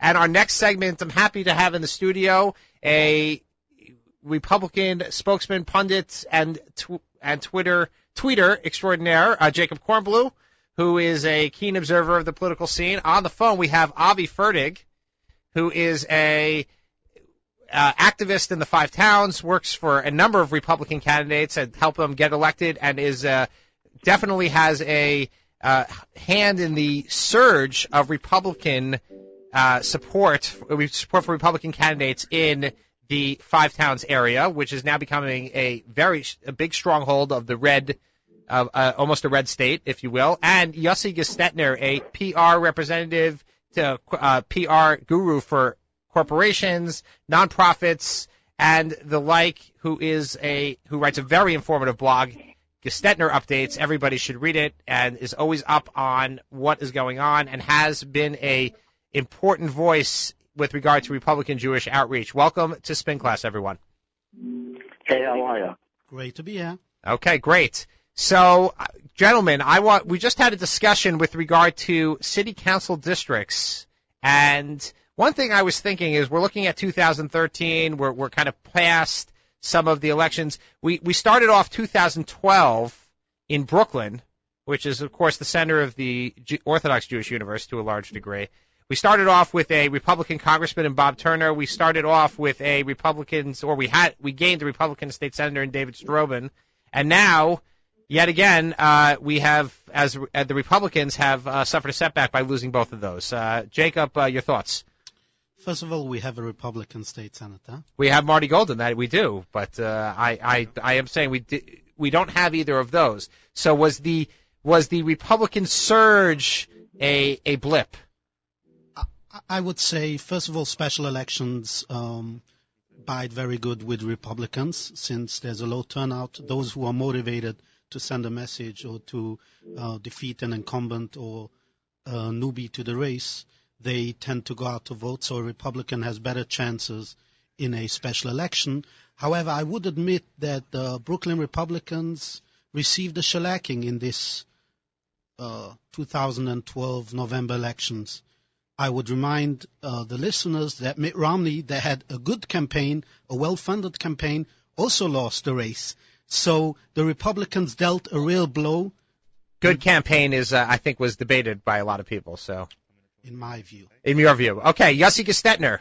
And our next segment, I'm happy to have in the studio a Republican spokesman, pundit, and tweeter extraordinaire, Jacob Kornblue, who is a keen observer of the political scene. On the phone, we have Avi Fertig, who is a activist in the Five Towns, works for a number of Republican candidates and help them get elected, and is definitely has a hand in the surge of Republican support for Republican candidates in the Five Towns area, which is now becoming a big stronghold of the red, almost a red state, if you will. And Yossi Gestetner, a PR representative, to PR guru for corporations, nonprofits, and the like, who writes a very informative blog, Gestetner Updates. Everybody should read it, and is always up on what is going on, and has been a important voice with regard to Republican Jewish outreach. Welcome to Spin Class, everyone. Hey, how are you? Great to be here. Okay, great. So, gentlemen, we just had a discussion with regard to city council districts, and one thing I was thinking is we're looking at 2013. We're kind of past some of the elections. We started off 2012 in Brooklyn, which is, of course, the center of the Orthodox Jewish universe to a large degree. We started off with a Republican congressman in Bob Turner. We started off with we gained a Republican state senator in David Strobin, and now, yet again, we have, as the Republicans have suffered a setback by losing both of those. Jacob, your thoughts? First of all, we have a Republican state senator. We have Marty Golden, that we do, but I am saying we don't have either of those. So was the Republican surge a blip? I would say, first of all, special elections bide very good with Republicans, since there's a low turnout. Those who are motivated to send a message or to defeat an incumbent or a newbie to the race, they tend to go out to vote, so a Republican has better chances in a special election. However, I would admit that the Brooklyn Republicans received a shellacking in this 2012 November elections. I would remind the listeners that Mitt Romney, that had a good campaign, a well-funded campaign, also lost the race. So the Republicans dealt a real blow. Good campaign is, I think, was debated by a lot of people, so... In my view. In your view. Okay, Yossi Gestetner.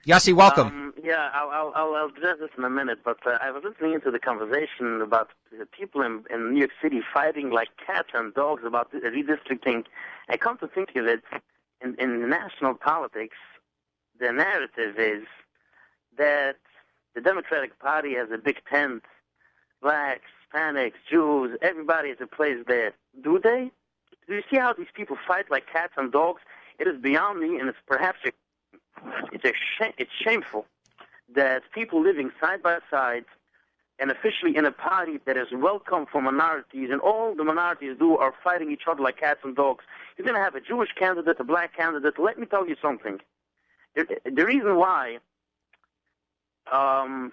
Yossi, welcome. I'll address this in a minute, but I was listening into the conversation about the people in New York City fighting like cats and dogs about redistricting. I come to think of it, in national politics, the narrative is that the Democratic Party has a big tent, blacks, Hispanics, Jews, everybody has a place there. Do they? Do you see how these people fight like cats and dogs? It is beyond me, and it's perhaps it's shameful that people living side by side and officially in a party that is welcome for minorities, and all the minorities do are fighting each other like cats and dogs. You're going to have a Jewish candidate, a black candidate. Let me tell you something. The reason why I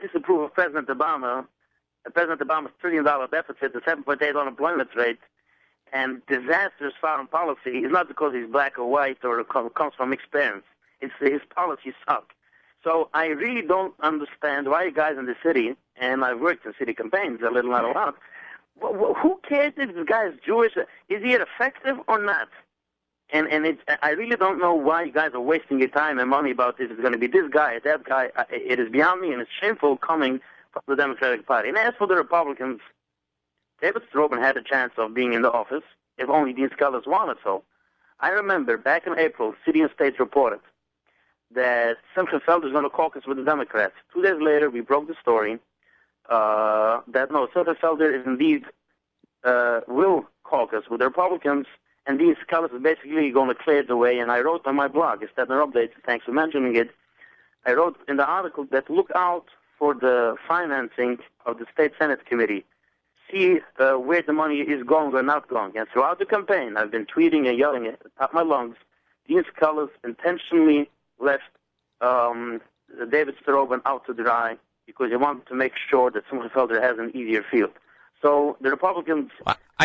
disapprove of President Obama's $1 trillion deficit, the 7.8 unemployment rate, and disastrous foreign policy is not because he's black or white or comes from mixed parents. It's his policies suck. So I really don't understand why you guys in the city, and I've worked in city campaigns a little, not a lot, who cares if this guy is Jewish? Is he effective or not? And I really don't know why you guys are wasting your time and money about if it's going to be this guy or that guy. It is beyond me, and it's shameful coming from the Democratic Party. And as for the Republicans, David Strobin had a chance of being in the office if only these scholars wanted so. I remember back in April, City and State reported that Simcha Felder is going to caucus with the Democrats. 2 days later, we broke the story that Simcha Felder is indeed will caucus with the Republicans, and these scholars are basically going to clear the way. And I wrote on my blog, Gestetner Updates, thanks for mentioning it, I wrote in the article that look out for the financing of the State Senate Committee. See where the money is going or not going. And throughout the campaign, I've been tweeting and yelling at the top of my lungs, these scholars intentionally left David Strobin out to dry because they wanted to make sure that Simcha Felder has an easier field. So the Republicans...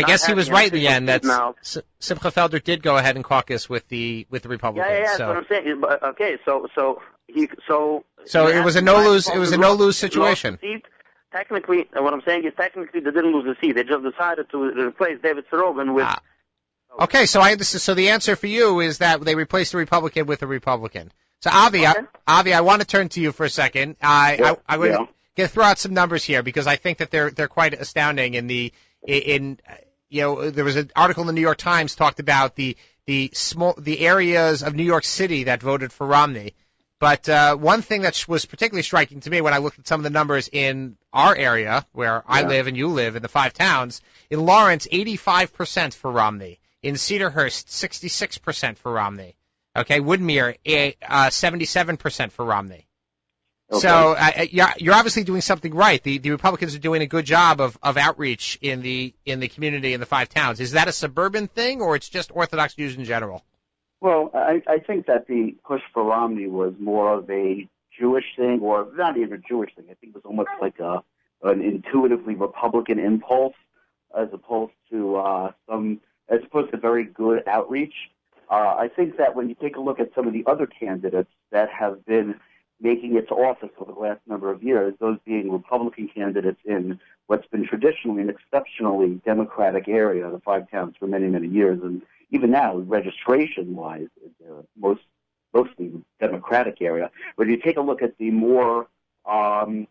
I guess he was right in the end. That now. Simcha Felder did go ahead and caucus with the Republicans. Yeah, so. That's what I'm saying. Okay, so it was a no-lose situation. Technically, what I'm saying is technically they didn't lose the seat. They just decided to replace David Sorogan with. Okay, so I understand. So the answer for you is that they replaced a Republican with a Republican. So Avi, I want to turn to you for a second. I'm going to throw out some numbers here because I think that they're quite astounding. There was an article in the New York Times talked about the areas of New York City that voted for Romney. But one thing that was particularly striking to me when I looked at some of the numbers in our area, where I live and you live, in the 5 towns, in Lawrence, 85% for Romney. In Cedarhurst, 66% for Romney. Okay, Woodmere, 77% for Romney. Okay. So you're obviously doing something right. The Republicans are doing a good job of outreach in the community in the 5 towns. Is that a suburban thing, or it's just Orthodox Jews in general? Well, I think that the push for Romney was more of a Jewish thing, or not even a Jewish thing. I think it was almost like an intuitively Republican impulse, as opposed to very good outreach. I think that when you take a look at some of the other candidates that have been making it to office over the last number of years, those being Republican candidates in what's been traditionally an exceptionally Democratic area, the 5 towns, for many, many years, and even now, registration-wise, it's mostly Democratic area. But if you take a look at the more, the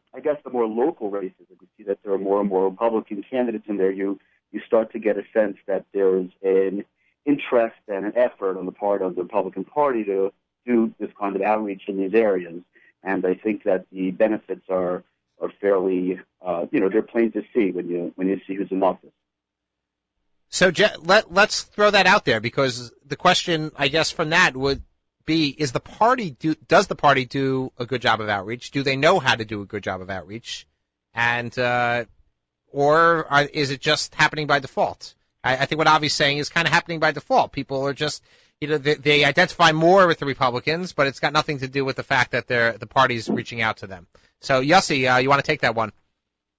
more local races, and you see that there are more and more Republican candidates in there, you start to get a sense that there's an interest and an effort on the part of the Republican Party to do this kind of outreach in these areas. And I think that the benefits are fairly, they're plain to see when you see who's in office. So let's throw that out there, because the question, I guess, from that would be: does the party do a good job of outreach? Do they know how to do a good job of outreach, and is it just happening by default? I think what Avi's saying is kind of happening by default. People are just, they identify more with the Republicans, but it's got nothing to do with the fact that the party's reaching out to them. So Yossi, you want to take that one?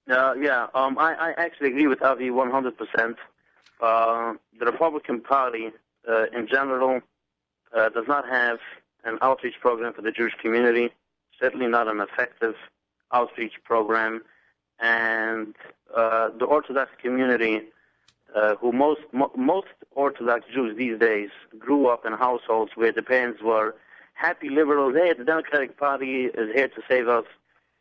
I actually agree with Avi 100%. The Republican Party, in general, does not have an outreach program for the Jewish community, certainly not an effective outreach program. And the Orthodox community, who most Orthodox Jews these days grew up in households where the parents were happy liberals. Hey, the Democratic Party is here to save us.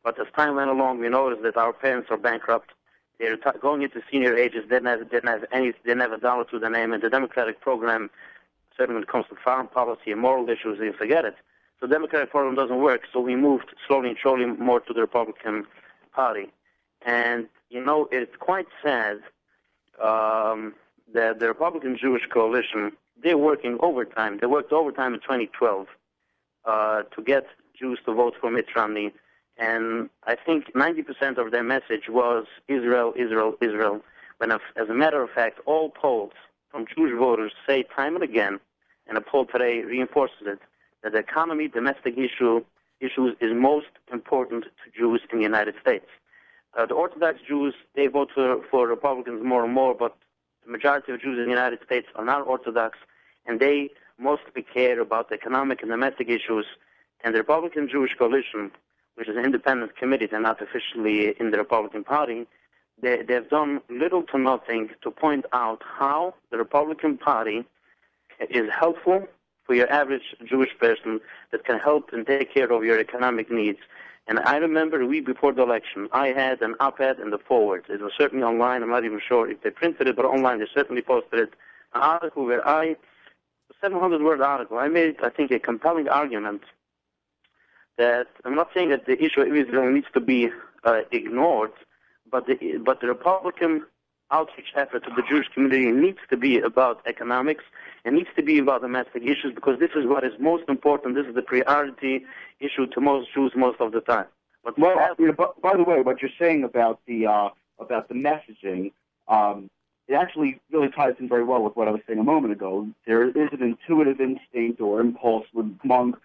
But as time went along, we noticed that our parents are bankrupt. They're going into senior ages. They didn't have a dollar to their name, and the Democratic program, certainly when it comes to foreign policy and moral issues, they forget it. So the Democratic program doesn't work. So we moved slowly and surely more to the Republican Party, and it's quite sad that the Republican Jewish coalition, they're working overtime. They worked overtime in 2012 to get Jews to vote for Mitt Romney. And I think 90% of their message was Israel, Israel, Israel, when as a matter of fact, all polls from Jewish voters say time and again, and a poll today reinforces it, that the economy, domestic issues is most important to Jews in the United States. The Orthodox Jews, they vote for Republicans more and more, but the majority of Jews in the United States are not Orthodox, and they mostly care about the economic and domestic issues. And the Republican Jewish Coalition, which is an independent committee, they're not officially in the Republican Party, they've done little to nothing to point out how the Republican Party is helpful for your average Jewish person that can help and take care of your economic needs. And I remember a week before the election, I had an op-ed in the Forward. It was certainly online. I'm not even sure if they printed it, but online they certainly posted it. An article where a 700-word article. I made, I think, a compelling argument that I'm not saying that the issue of Israel needs to be ignored, but the Republican outreach effort to the Jewish community needs to be about economics and needs to be about domestic issues, because this is what is most important. This is the priority issue to most Jews most of the time. But by the way, what you're saying about the messaging, it actually really ties in very well with what I was saying a moment ago. There is an intuitive instinct or impulse among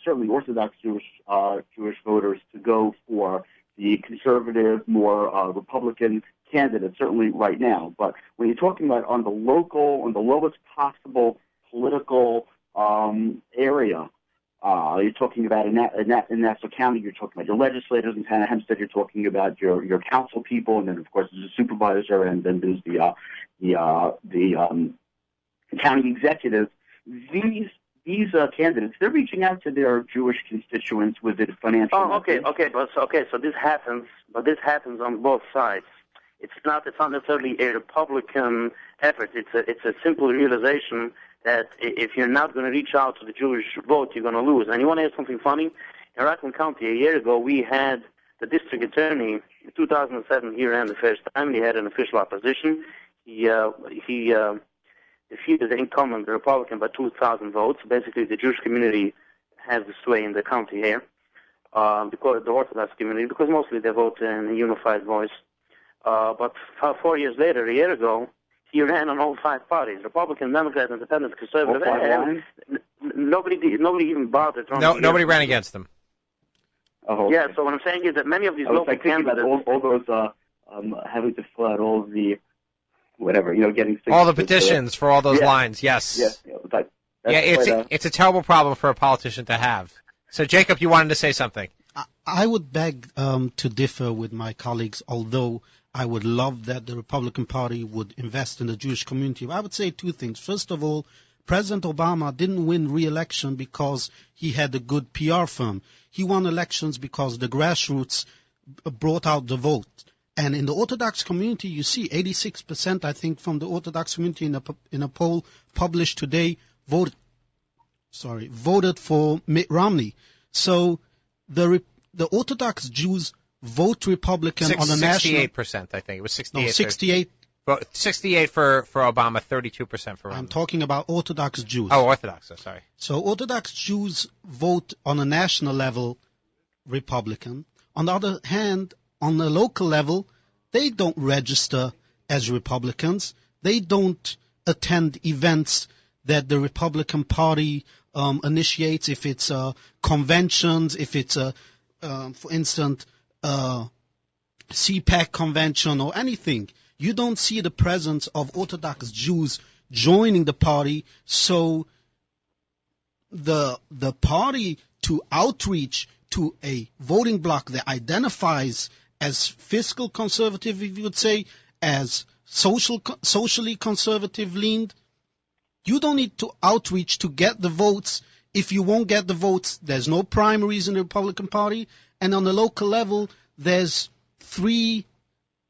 certainly Orthodox Jewish voters to go for the conservative, more Republican candidate, certainly right now. But when you're talking about on the lowest possible political area, you're talking about in Nassau County, you're talking about your legislators. In town of Hempstead, you're talking about your council people, and then of course there's a supervisor, and then there's the county executive. These candidates, they're reaching out to their Jewish constituents with a financial. Oh, okay. So this happens, but this happens on both sides. It's not necessarily a Republican effort. It's a simple realization that if you're not going to reach out to the Jewish vote, you're going to lose. And you want to hear something funny? In Rockland County, a year ago, we had the district attorney. In 2007, he ran the first time. He had an official opposition. He defeated the incumbent, the Republican, by 2,000 votes. Basically, the Jewish community has the sway in the county here, because the Orthodox community, because mostly they vote in a unified voice. But 4 years later, a year ago, he ran on all five parties: Republican, Democrat, Independent, Conservative. Nobody even bothered. Nobody ran against them. Oh, okay. Yeah. So what I'm saying is that many of these I was local thinking candidates, about all those having to fill out all of the whatever, getting All the petitions for all those Yeah. lines. Yes. That's It's a terrible problem for a politician to have. So, Jacob, you wanted to say something. I would beg to differ with my colleagues, although I would love that the Republican Party would invest in the Jewish community. I would say two things. First of all, President Obama didn't win re-election because he had a good PR firm. He won elections because the grassroots brought out the vote. And in the Orthodox community, you see 86%, I think, from the Orthodox community in a poll published today voted for Mitt Romney. So the Orthodox Jews vote Republican on a national. 68%, I think. It was 68. No, 68. 68 for Obama, 32% for Romney. I'm talking about Orthodox Jews. Oh, Orthodox. Sorry. So Orthodox Jews vote on a national level Republican. On the other hand, on the local level, they don't register as Republicans. They don't attend events that the Republican Party initiates, if it's conventions, if it's, for instance, CPAC convention or anything. You don't see the presence of Orthodox Jews joining the party, so the party to outreach to a voting bloc that identifies as fiscal conservative, if you would say, as socially conservative leaned, you don't need to outreach to get the votes. If you won't get the votes, there's no primaries in the Republican Party. And on the local level, there's 3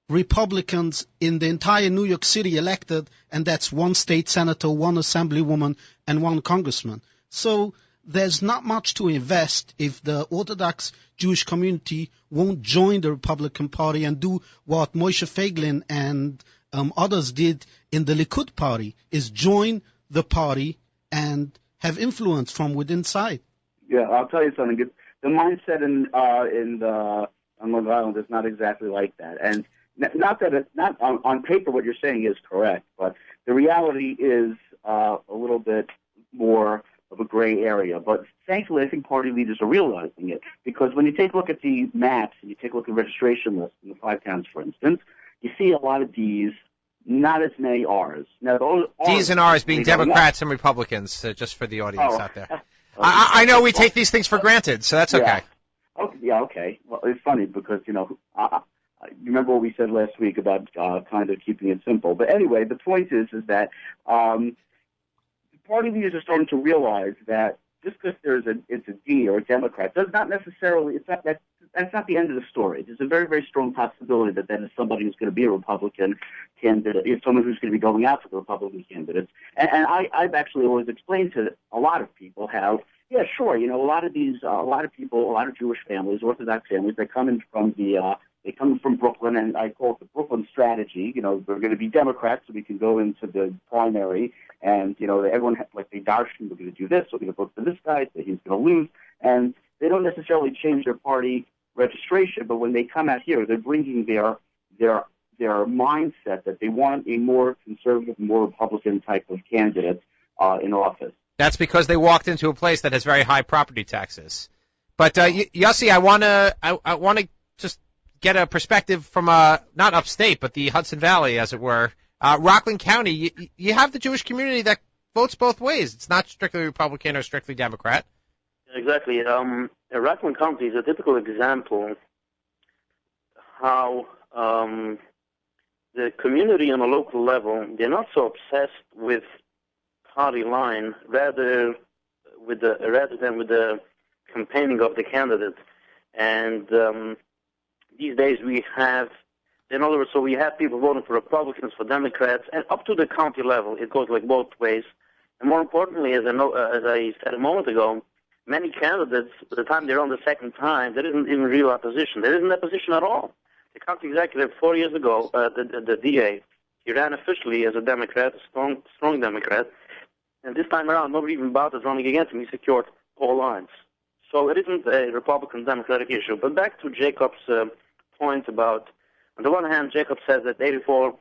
Republicans in the entire New York City elected, and that's 1 state senator, 1 assemblywoman, and 1 congressman. So there's not much to invest if the Orthodox Jewish community won't join the Republican Party and do what Moshe Feiglin and others did in the Likud Party, is join the party and have influence from within inside. Yeah, I'll tell you something. The mindset on Long Island is not exactly like that, and not that it's not on paper what you're saying is correct, but the reality is a little bit more of a gray area. But thankfully, I think party leaders are realizing it, because when you take a look at the maps and you take a look at registration lists in the 5 towns, for instance, you see a lot of D's, not as many R's. Now, those D's and R's being Democrats and Republicans, just for the audience out there. I know we take these things for granted, so that's okay. Yeah, okay. Well, it's funny because, you remember what we said last week about kind of keeping it simple. But anyway, the point is that party leaders are starting to realize that just because it's a D or a Democrat does not necessarily, that's not the end of the story. There's a very, very strong possibility that then is somebody who's going to be a Republican candidate, is someone who's going to be going out for the Republican candidates. And I've actually always explained to a lot of people how, yeah, sure, a lot of people, a lot of Jewish families, Orthodox families, they come in from Brooklyn, and I call it the Brooklyn strategy. We're going to be Democrats, so we can go into the primary, and everyone they darshan, we're going to do this, we're going to vote for this guy, so he's going to lose, and they don't necessarily change their party registration, but when they come out here, they're bringing their mindset that they want a more conservative, more Republican type of candidate in office. That's because they walked into a place that has very high property taxes. But Yossi, I want to just get a perspective from not upstate, but the Hudson Valley, as it were. Rockland County, you have the Jewish community that votes both ways. It's not strictly Republican or strictly Democrat. Exactly. Rockland County is a typical example how the community on a local level, they're not so obsessed with party line, rather than with the campaigning of the candidate. And these days we have, in other words, so we have people voting for Republicans, for Democrats, and up to the county level, it goes like both ways. And more importantly, as I said a moment ago, many candidates, by the time they're on the second time, there isn't even real opposition. There isn't opposition at all. The county executive 4 years ago, the DA, he ran officially as a Democrat, a strong Democrat, and this time around, nobody even bothered running against him. He secured all lines. So it isn't a Republican-Democratic issue. But back to Jacob's point about, on the one hand, Jacob says that 84%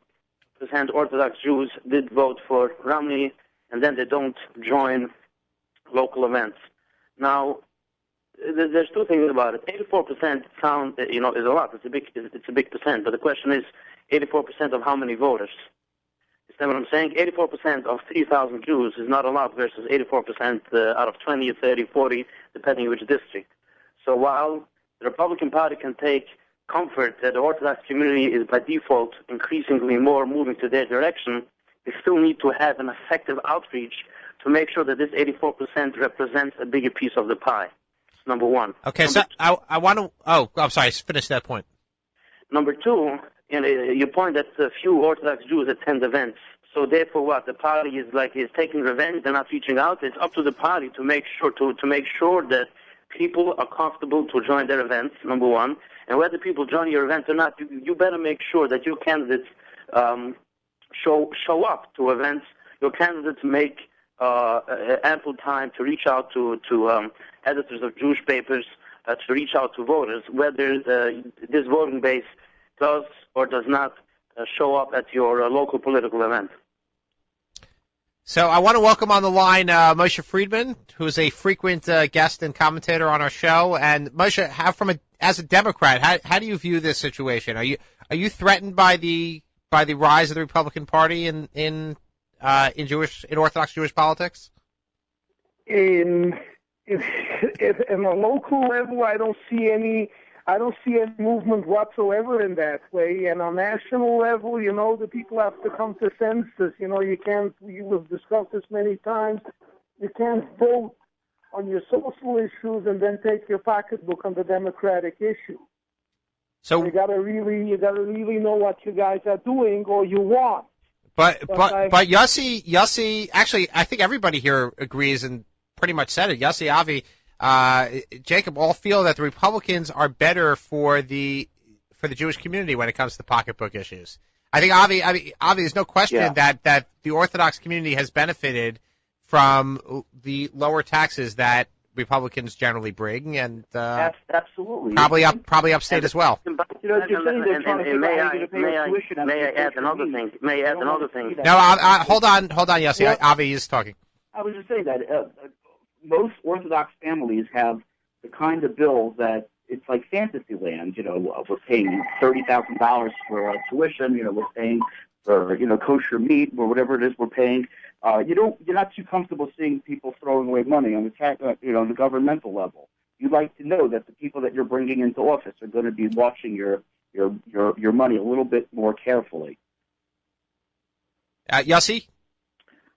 Orthodox Jews did vote for Romney, and then they don't join local events. Now, there's two things about it. 84% sound, is a lot. It's a big percent. But the question is, 84% of how many voters? Is that what I'm saying? 84% of 3,000 Jews is not a lot versus 84% out of 20, 30, 40, depending which district. So while the Republican Party can take comfort that the Orthodox community is by default increasingly more moving to their direction, they still need to have an effective outreach to make sure that this 84% represents a bigger piece of the pie. That's number one. Okay, so I want to... Oh, I'm sorry. Finish that point. Number two, you point that few Orthodox Jews attend events. So therefore, what the party is taking revenge. They're not reaching out. It's up to the party to make sure that people are comfortable to join their events. Number one, and whether people join your event or not, you better make sure that your candidates show up to events. Your candidates make ample time to reach out to editors of Jewish papers, to reach out to voters, whether this voting base does or does not show up at your local political event. So I want to welcome on the line Moshe Friedman, who is a frequent guest and commentator on our show. And Moshe, as a Democrat, how do you view this situation? Are you threatened by the rise of the Republican Party in Orthodox Jewish politics? In a local level, I don't see any movement whatsoever in that way. And on national level, the people have to come to senses. You have discussed this many times. You can't vote on your social issues and then take your pocketbook on the Democratic issue. So you gotta really know what you guys are doing or you want. But Yossi, actually, I think everybody here agrees and pretty much said it. Yossi, Avi, Jacob all feel that the Republicans are better for the Jewish community when it comes to pocketbook issues. I think Avi, there's no question that the Orthodox community has benefited from the lower taxes that Republicans generally bring, and absolutely probably upstate as well. You're saying they're trying to figure out how you're going to pay your tuition. May I add another thing? No, hold on, Yossi. Avi is talking. I was just saying that most Orthodox families have the kind of bills that it's like fantasy land. We're paying $30,000 for tuition. We're paying for kosher meat or whatever it is we're paying. You're not too comfortable seeing people throwing away money on the governmental level. You'd like to know that the people that you're bringing into office are going to be watching your money a little bit more carefully. Yossi?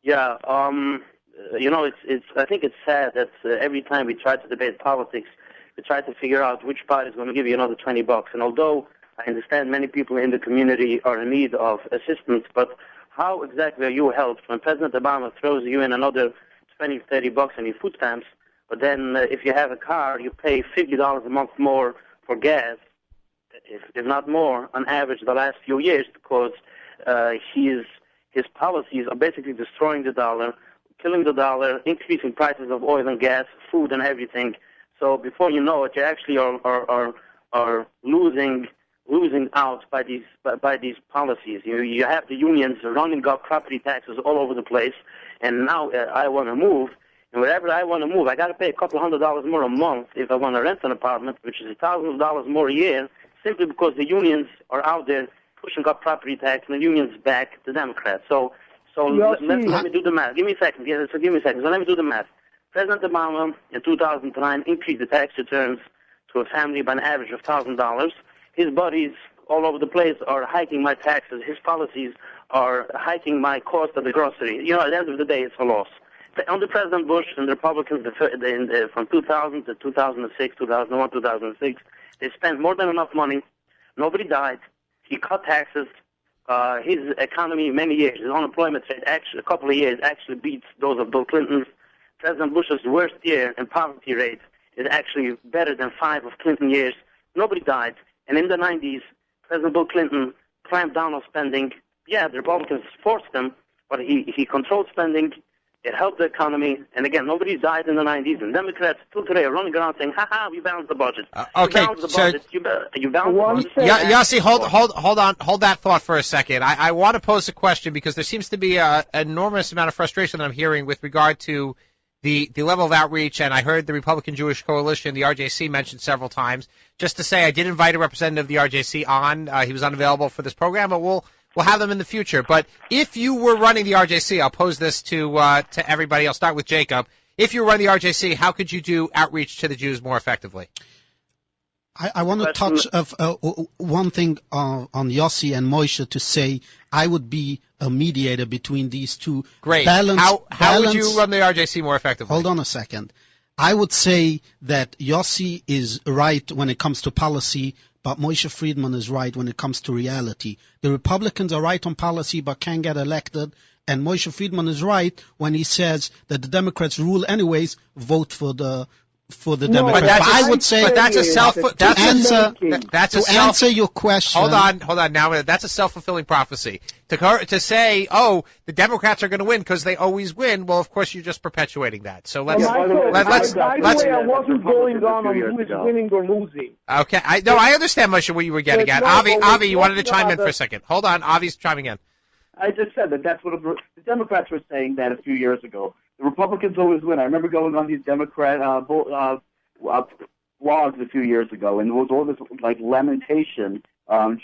Yeah. I think it's sad that every time we try to debate politics, we try to figure out which party is going to give you another $20. And although I understand many people in the community are in need of assistance, but how exactly are you helped when President Obama throws you in another $20, $30 in your food stamps, but then if you have a car, you pay $50 a month more for gas, if not more, on average the last few years, because his policies are basically destroying the dollar, killing the dollar, increasing prices of oil and gas, food and everything. So before you know it, you actually are losing out by these policies. You have the unions running up property taxes all over the place, and now I want to move, and wherever I want to move, I got to pay a couple $100 more a month if I want to rent an apartment, which is $1,000 more a year, simply because the unions are out there pushing up property tax, and the unions back the Democrats. So let me do the math. Give me a second. So let me do the math. President Obama in 2009 increased the tax returns to a family by an average of $1,000. His buddies all over the place are hiking my taxes. His policies are hiking my cost of the grocery. At the end of the day, it's a loss. Under President Bush and the Republicans from 2000 to 2006, 2001, 2006, they spent more than enough money. Nobody died. He cut taxes. His economy, many years, his unemployment rate, actually, a couple of years, actually beats those of Bill Clinton's. President Bush's worst year in poverty rate is actually better than 5 of Clinton years. Nobody died. And in the 90s, President Bill Clinton clamped down on spending. Yeah, the Republicans forced him, but he controlled spending. It helped the economy. And again, nobody died in the 90s. And Democrats still today are running around saying, ha, we balanced the budget. Okay, you balanced the budget. You balanced the budget. Yossi, hold on. Hold that thought for a second. I want to pose a question because there seems to be an enormous amount of frustration that I'm hearing with regard to the level of outreach, and I heard the Republican Jewish Coalition, the RJC, mentioned several times. Just to say, I did invite a representative of the RJC on. He was unavailable for this program, but we'll have them in the future. But if you were running the RJC, I'll pose this to everybody. I'll start with Jacob. If you were running the RJC, how could you do outreach to the Jews more effectively? I want to touch one thing on Yossi and Moshe to say I would be a mediator between these two. Great. How would you run the RJC more effectively? Hold on a second. I would say that Yossi is right when it comes to policy, but Moshe Friedman is right when it comes to reality. The Republicans are right on policy but can't get elected, and Moshe Friedman is right when he says that the Democrats rule anyways, vote for the Democrats. But I would say to answer your question. Hold on. Now that's a self-fulfilling prophecy. To say, the Democrats are going to win because they always win. Well, of course, you're just perpetuating that. So let's. By the way, I wasn't going on who is winning or losing. Okay, I understand, Moshe, what you were getting at. Avi, you wanted to chime in for a second. Hold on, Avi's chiming in. I just said that's what the Democrats were saying that a few years ago. The Republicans always win. I remember going on these Democrat blogs a few years ago, and there was all this lamentation,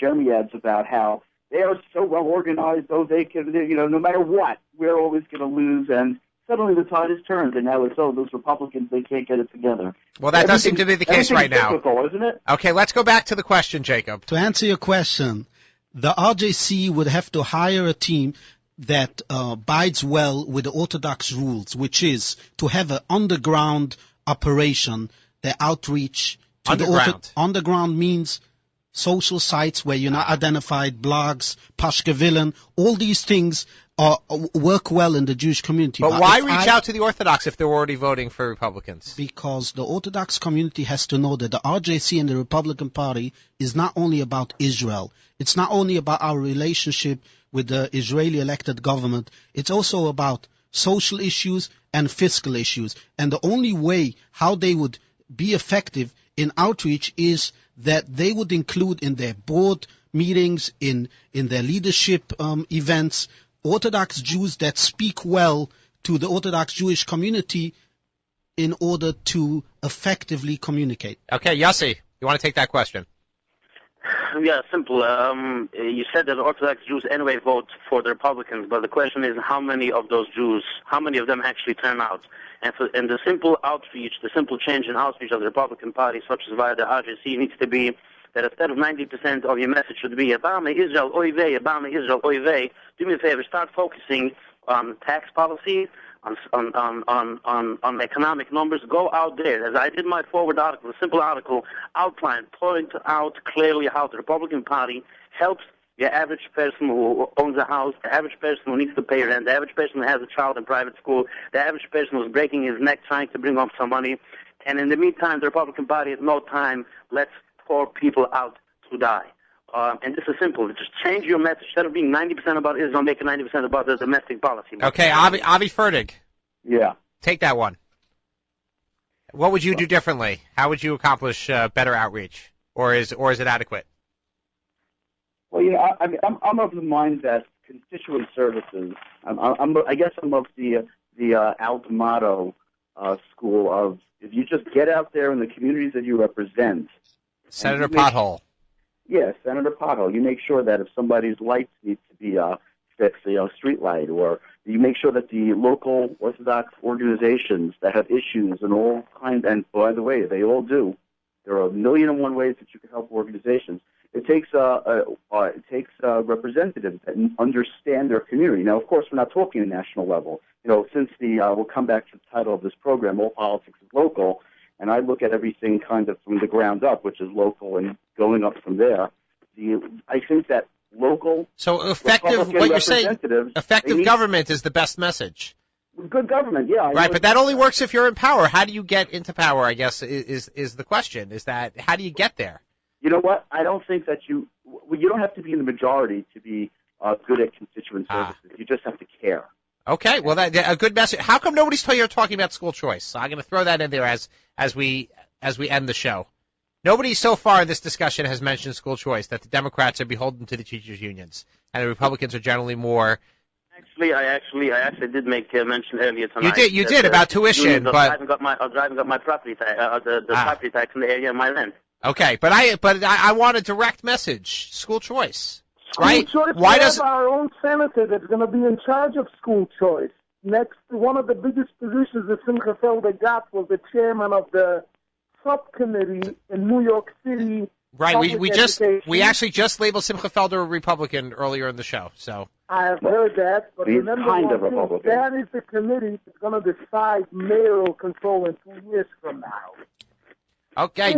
Jeremy adds about how they are so well organized. They can, no matter what, we're always going to lose. And suddenly the tide has turned, and now it's those Republicans, they can't get it together. Well, that does seem to be the case right now. Typical, isn't it? Okay, let's go back to the question, Jacob. To answer your question, the RJC would have to hire a team that abides well with the Orthodox rules, which is to have an underground operation, the outreach. Underground means social sites where you're not identified, blogs, Pashkevillen, all these things work well in the Jewish community. But why reach out to the Orthodox if they're already voting for Republicans? Because the Orthodox community has to know that the RJC and the Republican Party is not only about Israel. It's not only about our relationship with the Israeli elected government. It's also about social issues and fiscal issues. And the only way how they would be effective in outreach is that they would include in their board meetings, in their leadership events, Orthodox Jews that speak well to the Orthodox Jewish community in order to effectively communicate. Okay, Yossi, you want to take that question? Yeah, simple. You said that Orthodox Jews anyway vote for the Republicans, but the question is how many of those Jews, how many of them actually turn out? And the simple outreach, the simple change in outreach of the Republican Party, such as via the RJC, needs to be that instead of 90% of your message should be Obama, Israel, oy vey, Obama, Israel, oy vey. Do me a favor, start focusing on tax policy, on economic numbers. Go out there, as I did my forward article, a simple article, outline, point out clearly how the Republican Party helps the average person who owns a house, the average person who needs to pay rent, the average person who has a child in private school, the average person who's breaking his neck trying to bring home some money. And in the meantime, the Republican Party at no time lets poor people out to die. And this is simple. Just change your message. Instead of being 90% about Israel, make it 90% about the domestic policy. Okay, Avi Fertig. Yeah. Take that one. What would you do differently? How would you accomplish better outreach? Or is it adequate? Well, I'm of the mind that constituent services. I guess I'm of the Altamato school of if you just get out there in the communities that you represent. Senator Pothole. Yeah, Senator Pothole. You make sure that if somebody's lights need to be fixed, street light, or you make sure that the local Orthodox organizations that have issues and all kinds, and by the way, they all do. There are 1,000,001 ways that you can help organizations. It takes representatives that understand their community. Now, of course, we're not talking at national level. Since we'll come back to the title of this program, All Politics is Local, and I look at everything kind of from the ground up, which is local, and going up from there. I think that local. So effective, what you're saying, effective government is the best message. Good government, yeah. Right, but that only works if you're in power. How do you get into power, I guess, is the question. Is that, how do you get there? You know what? I don't think that you don't have to be in the majority to be good at constituent services. You just have to care. Okay, well, that a good message. How come nobody's talking about school choice? So I'm going to throw that in there as we end the show. Nobody so far in this discussion has mentioned school choice, that the Democrats are beholden to the teachers' unions, and the Republicans are generally more. I actually did make mention earlier tonight. You did about tuition, but I haven't got my property tax, the property tax in the area of my land. Okay, but I want a direct message. School choice, right? School choice. Why does our own senator that's going to be in charge of school choice? Next, one of the biggest positions that Simcha Felder got was the chairman of the subcommittee in New York City. Right. We actually just labeled Simcha Felder a Republican earlier in the show. So I have heard that, but he's remember kind of one thing, Republican. that is the committee that's going to decide mayoral control in 2 years from now. Okay.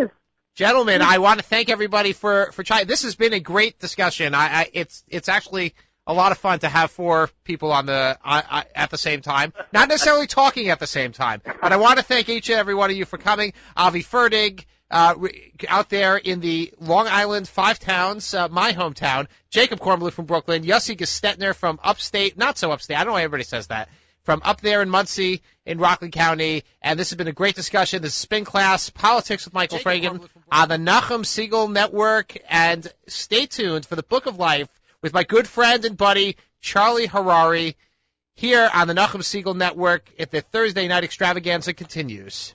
Gentlemen, I want to thank everybody for trying. This has been a great discussion. It's actually a lot of fun to have four people on at the same time, not necessarily talking at the same time. But I want to thank each and every one of you for coming. Avi Ferdig, out there in the Long Island Five Towns, my hometown. Jacob Kornbluth from Brooklyn. Yossi Gestetner from upstate, not so upstate. I don't know why everybody says that. From up there in Muncie, in Rockland County. And this has been a great discussion. This is Spin Class, Politics with Michael Fragan on the Nachum Segal Network. And stay tuned for the Book of Life with my good friend and buddy, Charlie Harari, here on the Nachum Segal Network. If the Thursday night extravaganza continues.